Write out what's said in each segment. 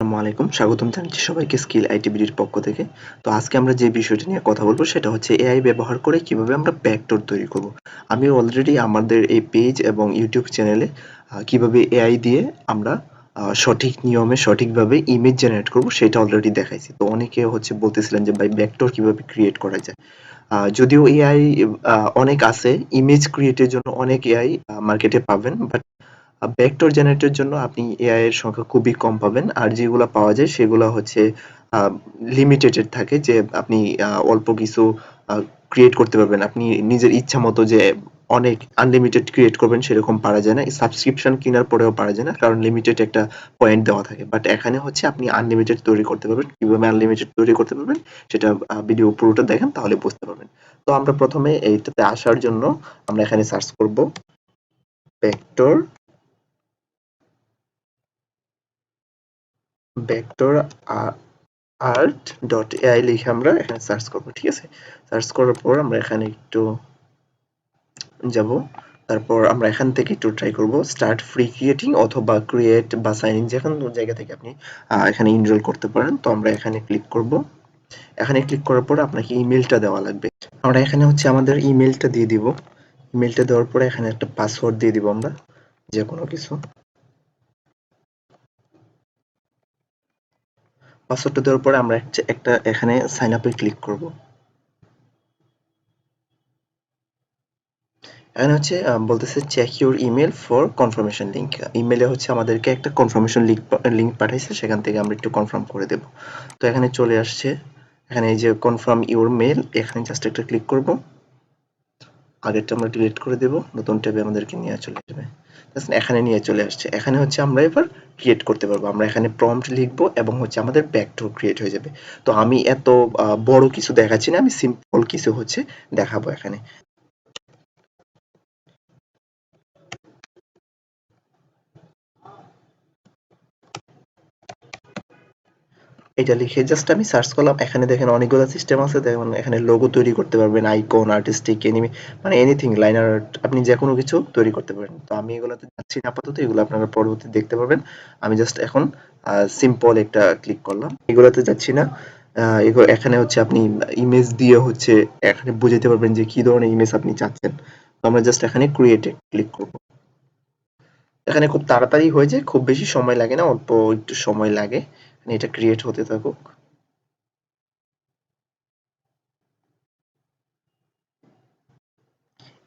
আসসালামু আলাইকুম। স্বাগতম জানাচ্ছি সবাইকে স্কিল আইটি বিডির পক্ষ থেকে। তো আজকে আমরা যে বিষয়টি নিয়ে কথা বলব সেটা হচ্ছে এআই ব্যবহার করে কিভাবে আমরা ব্যাকডোর তৈরি করব। আমি অলরেডি আমাদের এই পেজ এবং ইউটিউব চ্যানেলে কিভাবে এআই দিয়ে আমরা সঠিক নিয়মে সঠিকভাবে ইমেজ জেনারেট করব সেটা অলরেডি দেখাইছি। তো অনেকে বলতেছিলেন যে ভাই ব্যাকডোর কিভাবে ক্রিয়েট করা যায়। যদিও এআই অনেক আছে, ইমেজ ক্রিয়েটের জন্য অনেক এআই মার্কেটে পাবেন। বাট ভেক্টর জেনারেটরের জন্য আপনি এআই এর সংখ্যা খুবই কম পাবেন। আর যেগুলা পাওয়া যায় সেগুলা আ লিমিটেড থাকে, যে আপনি অল্প কিছু আ ক্রিয়েট করতে পারবেন। আপনি নিজের ইচ্ছামত যে অনেক আনলিমিটেড ক্রিয়েট করবেন সেরকম পারা যায় না। সাবস্ক্রিপশন কেনার পরেও পারা যায় না। কারণ লিমিটেড একটা পয়েন্ট দেওয়া থাকে। বাট এখানে আপনি আনলিমিটেড তৈরি করতে পারবেন। কিভাবে আনলিমিটেড তৈরি করতে পারবেন সেটা ভিডিও পুরোটা দেখেন তাহলে বুঝতে পারবেন। তো আমরা প্রথমে এইটাতে আসার জন্য আমরা এখানে সার্চ করব vector vector art dot AI লিখে আমরা এখানে সার্চ করবো, ঠিক আছে। সার্চ করার পর আমরা এখানে একটু যাব। তারপর আমরা এখান থেকে একটু ট্রাই করব স্টার্ট ফ্রি ক্রিয়েটিং অথবা ক্রিয়েট বা সাইন ইন, যেখানে জায়গা থেকে আপনি এখানে ইনরোল করতে পারেন। তো আমরা এখানে ক্লিক করব। এখানে ক্লিক করার পর আপনাকে ইমেলটা দেওয়া লাগবে। আমরা এখানে আমাদের ইমেলটা দিয়ে দিব। ইমেলটা দেওয়ার পরে এখানে একটা পাসওয়ার্ড দিয়ে দিব আমরা, যে কোনো কিছু। পাসওয়ার্ডটা দেওয়ার পরে আমরা একটা এখানে সাইন আপে ক্লিক করব। এখানে বলতেছে check your email for confirmation link. ইমেলে আমাদেরকে একটা কনফার্মেশন লিঙ্ক পাঠাইছে, সেখান থেকে আমরা একটু কনফার্ম করে দেব। তো এখানে চলে আসছে, এখানে এই যে কনফার্ম ইউর মেল, এখানে জাস্ট একটা ক্লিক করব। আগেরটা আমরা ডিলিট করে দেব, নতুন ট্যাবে আমাদেরকে নিয়ে চলে যাবে। এখানে নিয়ে চলে আসছে। এখানে আমরা এবার ক্রিয়েট করতে পারবো। আমরা এখানে প্রম্পট লিখবো এবং আমাদের ব্যাকডোর ক্রিয়েট হয়ে যাবে। তো আমি এত বড় কিছু দেখাচ্ছি না, আমি সিম্পল কিছু দেখাবো এখানে। এটা লিখে জাস্ট আমি সার্চ করলাম। এখানে দেখেন অনেকগুলো সিস্টেম আছে। দেখুন এখানে লোগো তৈরি করতে পারবেন, আইকন, আর্টিস্টিক, এনিমে, মানে এনিথিং, লাইনার আর্ট, আপনি যেকোনো কিছু তৈরি করতে পারেন। তো আমি এগুলোতে যাচ্ছি না আপাতত, এগুলো আপনারা পরবর্তীতে দেখতে পারবেন। আমি জাস্ট এখন সিম্পল একটা ক্লিক করলাম, এগুলোতে যাচ্ছি না। এখানে আপনি ইমেজ দিয়ে এখানে বুঝাতে পারবেন যে কি ধরনের ইমেজ আপনি চাচ্ছেন। তো আমরা জাস্ট এখানে ক্রিয়েটে ক্লিক করব। এখানে খুব তাড়াতাড়ি হয়ে যায়, খুব বেশি সময় লাগে না, অল্প একটু সময় লাগে। এটা ক্রিয়েট হতে থাকুক।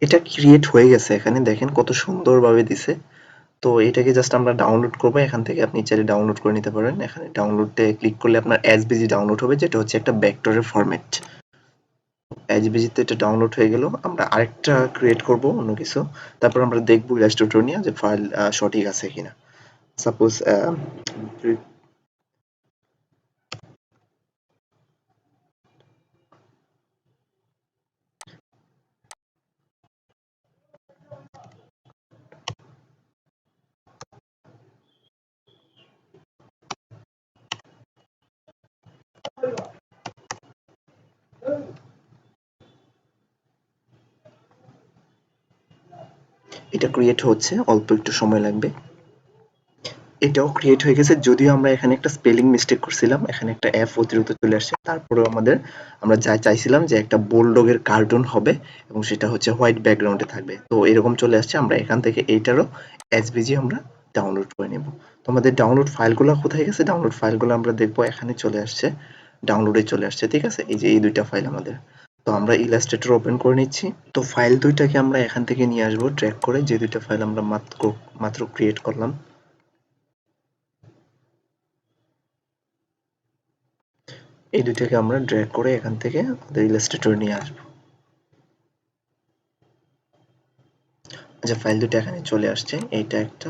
এটা ক্রিয়েট হয়ে গেছে, এখানে দেখেন কত সুন্দরভাবে দিছে। তো এটাকে জাস্ট আমরা ডাউনলোড করবো। এখান থেকে আপনি চাইলে ডাউনলোড করে নিতে পারেন। এখানে ডাউনলোডে ক্লিক করলে আপনার এসভিজি ডাউনলোড হবে, যেটা একটা ভেক্টরের ফরম্যাট। এসভিজি তে এটা ডাউনলোড হয়ে গেল। আমরা আরেকটা ক্রিয়েট করব অন্য কিছু। তারপর আমরা দেখবো ইলাস্ট্রেটর নিয়ে যে ফাইল সঠিক আছে কিনা। সাপোজ এটা ক্রিয়েট হচ্ছে, অল্প একটু সময় লাগবে। এটাও ক্রিয়েট হয়ে গেছে, যদিও আমরা এখানে একটা স্পেলিং মিস্টেক করছিলাম, এখানে একটা এফ অতিরিক্ত চলে আসছে। তারপরেও আমরা যা চাইছিলাম যে একটা বোলডগের কার্টুন হবে এবং সেটা হোয়াইট ব্যাকগ্রাউন্ডে থাকবে, তো এরকম চলে আসছে। আমরা এখান থেকে এইটারও এসভিজি আমরা ডাউনলোড করে নেব। তো আমাদের ডাউনলোড ফাইলগুলো কোথায় গেছে, ডাউনলোড ফাইলগুলো আমরা দেখবো এখানে চলে আসছে, ডাউনলোডে চলে আসছে, ঠিক আছে। এই যে এই দুইটা ফাইল আমাদের। তো আমরা ইলাস্ট্রেটর ওপেন করে নিচ্ছি। তো ফাইল দুইটাকে আমরা এখান থেকে নিয়ে আসবো ড্র্যাগ করে, যে দুইটা ফাইল আমরা মাত্র ক্রিয়েট করলাম। এই দুইটাকে আমরা ড্র্যাগ করে এখান থেকে আমাদের ইলাস্ট্রেটর নিয়ে আসবো। আচ্ছা, ফাইল দুটো এখানে চলে আসছে, এইটা একটা।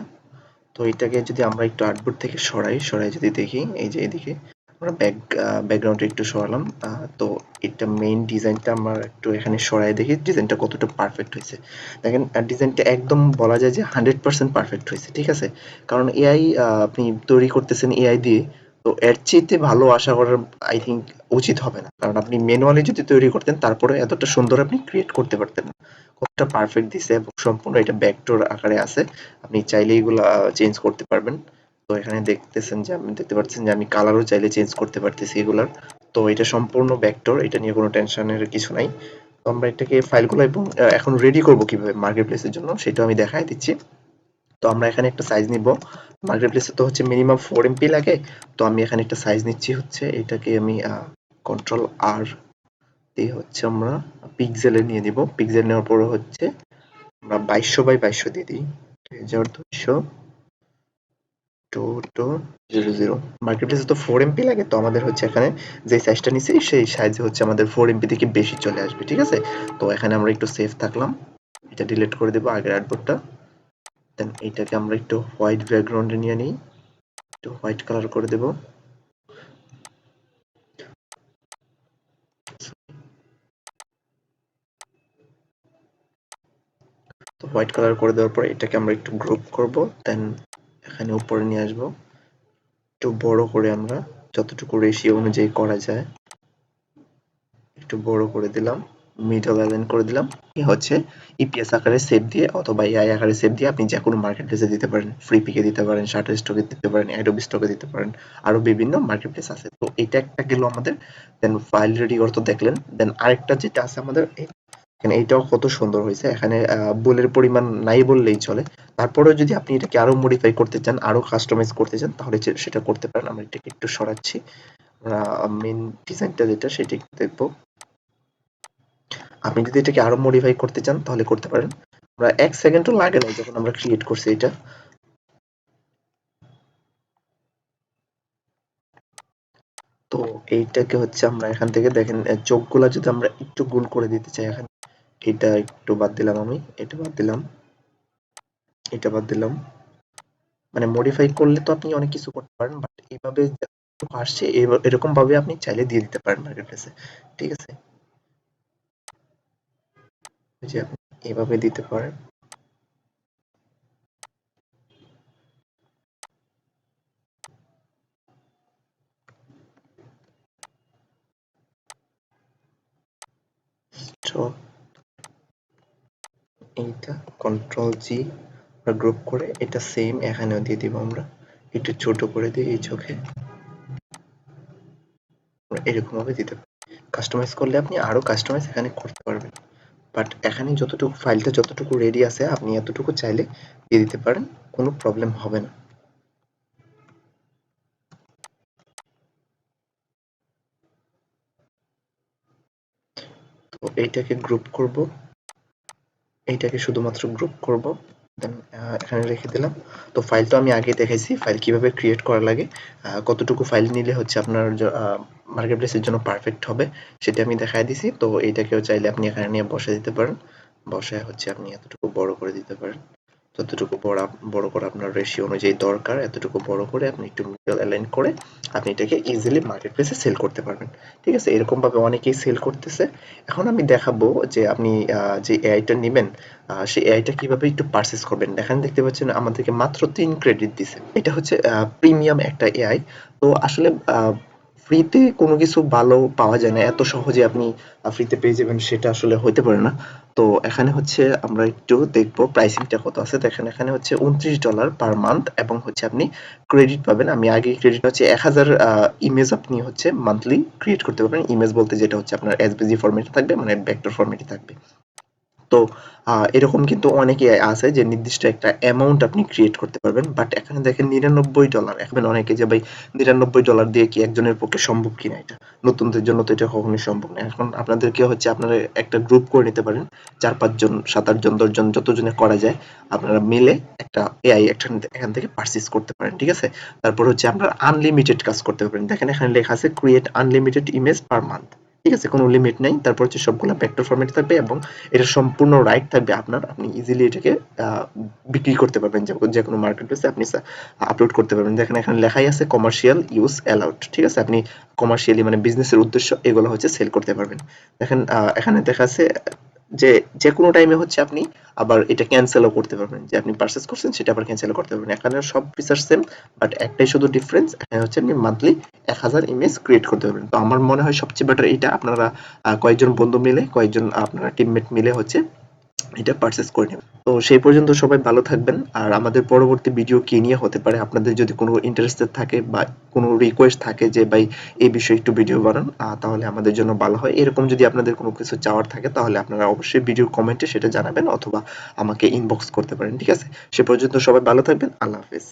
তো এটাকে যদি আমরা একটু আর্টবোর্ড থেকে সরাই যদি দেখি, এই যে এদিকে আমরা ব্যাকগ্রাউন্ডটা একটু সরালাম। তো এটা মেইন ডিজাইনটা আমরা একটু এখানে সরাই দেখি ডিজাইনটা কতটা পারফেক্ট হয়েছে। দেখেন ডিজাইনটা একদম বলা যায় যে 100% পারফেক্ট হয়েছে, ঠিক আছে। কারণ এআই আপনি তৈরি করতেছেন এআই দিয়ে, তো এর চাইতে ভালো আশা করার আই থিঙ্ক উচিত হবে না। কারণ আপনি ম্যানুয়ালি যদি তৈরি করতেন তারপরে এতটা সুন্দর আপনি ক্রিয়েট করতে পারতেন না। কতটা পারফেক্ট দিছে এবং সম্পূর্ণ এটা ব্যাকডোর আকারে আছে। আপনি চাইলে এগুলা চেঞ্জ করতে পারবেন। তো এখানে দেখতেছেন যে আপনি দেখতে পাচ্ছেন যে আমি কালারও চাইলে চেঞ্জ করতে পারতেছি এগুলার। তো এটা সম্পূর্ণ ভেক্টর, এটা নিয়ে কোনো টেনশনের কিছু নাই। তো আমরা এটাকে ফাইলগুলো এবং এখন রেডি করব কিভাবে মার্কেট প্লেসের জন্য সেটা আমি দেখাই দিচ্ছি। তো আমরা এখানে একটা সাইজ নিব। মার্কেট প্লেসে তো হচ্ছে মিনিমাম 4 এমপি লাগে। তো আমি এখানে একটা সাইজ নিচ্ছি, হচ্ছে এটাকে আমি কন্ট্রোল আর দিয়ে হচ্ছে আমরা পিক্সেলে নিয়ে নিব। পিক্সেল নেওয়ার পরে হচ্ছে আমরা 2200 বাই 2200 দিয়ে দিই। 2200 2200 মার্কেট প্লেসে তো 4 এমপি লাগে, তো আমাদের হচ্ছে এখানে যে সাইজটা নিছি সেই সাইজে হচ্ছে আমাদের 4 এমপি থেকে বেশি চলে আসবে, ঠিক আছে। তো এখানে আমরা একটু সেফ থাকলাম, এটা ডিলিট করে দেবো আগের আর্টবোর্ডটা। দেন এইটাকে আমরা একটু হোয়াইট ব্যাকগ্রাউন্ডে নিয়ে নিই, একটু হোয়াইট কালার করে দেব। তো হোয়াইট কালার করে দেওয়ার পর এটাকে আমরা একটু গ্রুপ করব, দেন এখানে উপরে নিয়ে আসবো, একটু বড় করে আমরা যতটুকু রেশিও অনুযায়ী করা যায় একটু বড় করে দিলাম, মিডল অ্যালাইন করে দিলাম। এই হচ্ছে ইপিএস আকারে সেভ দিয়ে অথবা এআই আকারে সেভ দিয়ে আপনি যে কোনো মার্কেট প্লেসে দিতে পারেন, ফ্রি পিকে দিতে পারেন, শাটার স্টকে দিতে পারেন, অ্যাডোবি স্টকে দিতে পারেন, আরো বিভিন্ন মার্কেট প্লেস আছে। তো এটা একটা গেল আমাদের। দেন ফাইল রেডি করতে দেখলেন। দেন আরেকটা যেটা আছে আমাদের এখানে, এইটাও কত সুন্দর হয়েছে। এখানে বুলের পরিমাণ নাই বললেই চলে। তারপরেও যদি আপনি এটাকে আরো মডিফাই করতে চান, আরো কাস্টমাইজ করতে চান, তাহলে সেটা করতে পারেন। আমরা এটাকে একটু সরাচ্ছি, আমরা মেইন ডিজাইনটা যেটা সেটা একটু দেখবো। আপনি যদি এটাকে আরো মডিফাই করতে চান তাহলে করতে পারেন। আমরা 1 সেকেন্ডও লাগে না যখন আমরা ক্রিয়েট করছি এটা। তো এইটাকে হচ্ছে আমরা এখান থেকে দেখেন চোখগুলা যদি আমরা একটু গোল করে দিতে চাই, এখানে এটা একটু বাদ দিলাম, আমি এটা বাদ দিলাম, এটা বাদ দিলাম। মানে মডিফাই করলে তো আপনি অনেক কিছু করতে পারেন, বাট এইভাবে আসছে এরকম ভাবে আপনি চাইলে দিয়ে দিতে পারেন মার্কেট প্লেসে, ঠিক আছে। এই যে আপনি এভাবে দিতে পারেন। তো এইটা কন্ট্রোল জি গ্রুপ করে এটা সেম এখানেও দিয়ে দিব। আমরা একটু ছোট করে দিই এই চোখে, এরকম ভাবে দিতে পারি। কাস্টমাইজ করলে আপনি আরো কাস্টমাইজ এখানে করতে পারবেন, বাট এখানে যতটুকু ফাইলটা যতটুকু রেডি আছে আপনি এতটুকু চাইলে দিয়ে দিতে পারেন, কোনো প্রবলেম হবে না। তো এইটাকে গ্রুপ করব, এইটাকে শুধুমাত্র গ্রুপ করব, দেন এখানে রেখে দিলাম। তো ফাইলটা আমি আগে দেখাইছি ফাইল কিভাবে ক্রিয়েট করা লাগে, কতটুকু ফাইল নিলে হচ্ছে আপনার মার্কেট প্লেসের জন্য পারফেক্ট হবে সেটা আমি দেখাই দিছি। তো এইটাকেও চাইলে আপনি এখানে নিয়ে বসে দিতে পারেন, বসায় হচ্ছে আপনি এতটুকু বড় করে দিতে পারেন। যতটুকু বড় করা আপনার রেশিও অনুযায়ী দরকার এতটুকু বড় করে আপনি একটু মিডল অ্যালাইন করে আপনি এটাকে ইজিলি মার্কেট প্লেসে সেল করতে পারবেন, ঠিক আছে। এরকম ভাবে অনেকেই সেল করতেছে। এখন আমি দেখাবো যে আপনি যে এআইটা নেবেন সেই এআইটা কিভাবে একটু পারচেস করবেন। দেখেন, দেখতে পাচ্ছেন আমাদেরকে মাত্র 3 ক্রেডিট দিছে। এটা হচ্ছে প্রিমিয়াম একটা এআই। তো আসলে ফ্রিতে কোনো কিছু ভালো পাওয়া যায় না, এত সহজে আপনি ফ্রিতে পেয়ে যাবেন সেটা আসলে হইতে পারে না। তো এখানে হচ্ছে আমরা একটু দেখবো প্রাইসিংটা কত আছে। দেখেন এখানে হচ্ছে $29 পার মান্থ এবং হচ্ছে আপনি ক্রেডিট পাবেন। আমি আগে ক্রেডিট হচ্ছে 1000 ইমেজ আপনি হচ্ছে মান্থলি ক্রিয়েট করতে পারবেন। ইমেজ বলতে যেটা হচ্ছে আপনার এসভিজি ফরম্যাটে থাকবে, মানে ভেক্টর ফরম্যাটে থাকবে। তো এরকম কিন্তু অনেকে আছে যে নির্দিষ্ট একটা অ্যামাউন্ট আপনি ক্রিয়েট করতে পারবেন। বাট এখানে দেখেন $99। এখন অনেকে যে ভাই $99 দিয়ে কি একজনের পক্ষে সম্ভব কিনা এটা? নতুনদের জন্য তো এটা কখনোই সম্ভব না। এখন আপনাদেরকে হচ্ছে আপনারা একটা গ্রুপ করে নিতে পারেন। ৪-৫ জন, ৭-৮ জন, ১০ জন যতজনে করা যায় আপনারা মিলে একটা এআই এখান থেকে পারচেজ করতে পারেন। ঠিক আছে? তারপর হচ্ছে আপনারা আনলিমিটেড কাজ করতে পারবেন। দেখেন এখানে লেখা আছে create unlimited image per month. ঠিক আছে? কোনো লিমিট নাই। তারপর হচ্ছে সবগুলা ভেক্টর ফরম্যাটে থাকবে এবং এটার সম্পূর্ণ রাইট থাকবে আপনার। আপনি ইজিলি এটাকে বিক্রি করতে পারবেন যেকোনো মার্কেট প্লেসে আপনি আপলোড করতে পারবেন। দেখেন এখানে লেখাই আছে কমার্শিয়াল ইউজ অ্যালাউড। ঠিক আছে? আপনি কমার্শিয়ালি মানে বিজনেসের উদ্দেশ্য এগুলো হচ্ছে সেল করতে পারবেন। দেখেন এখানে দেখা আছে যে যেকোনো টাইমে হচ্ছে আপনি আবার এটা ক্যান্সেলও করতে পারবেন। যে আপনি পারচেজ করছেন সেটা আবার ক্যান্সেলও করতে পারবেন। এখানে সব ফিচার সেম, বাট একটাই শুধু ডিফারেন্স, এখানে হচ্ছে আপনি মান্থলি 1000 ইমেজ ক্রিয়েট করতে পারবেন। তো আমার মনে হয় সবচেয়ে বেটার এইটা। আপনারা কয়েকজন বন্ধু মিলে, কয়েকজন আপনারা টিমমেট মিলে হচ্ছে এটা পারচেজ করে নেবেন। তো সেই পর্যন্ত সবাই ভালো থাকবেন। আর আমাদের পরবর্তী ভিডিও কি নিয়ে হতে পারে, আপনাদের যদি কোনো ইন্টারেস্টেড থাকে বা কোনো রিকোয়েস্ট থাকে যে ভাই এই বিষয়ে একটু ভিডিও বানান, তাহলে আমাদের জন্য ভালো হয়। এরকম যদি আপনাদের কোনো কিছু চাওয়ার থাকে তাহলে আপনারা অবশ্যই ভিডিওর কমেন্টে সেটা জানাবেন অথবা আমাকে ইনবক্স করতে পারেন। ঠিক আছে? সে পর্যন্ত সবাই ভালো থাকবেন। আল্লাহ হাফেজ।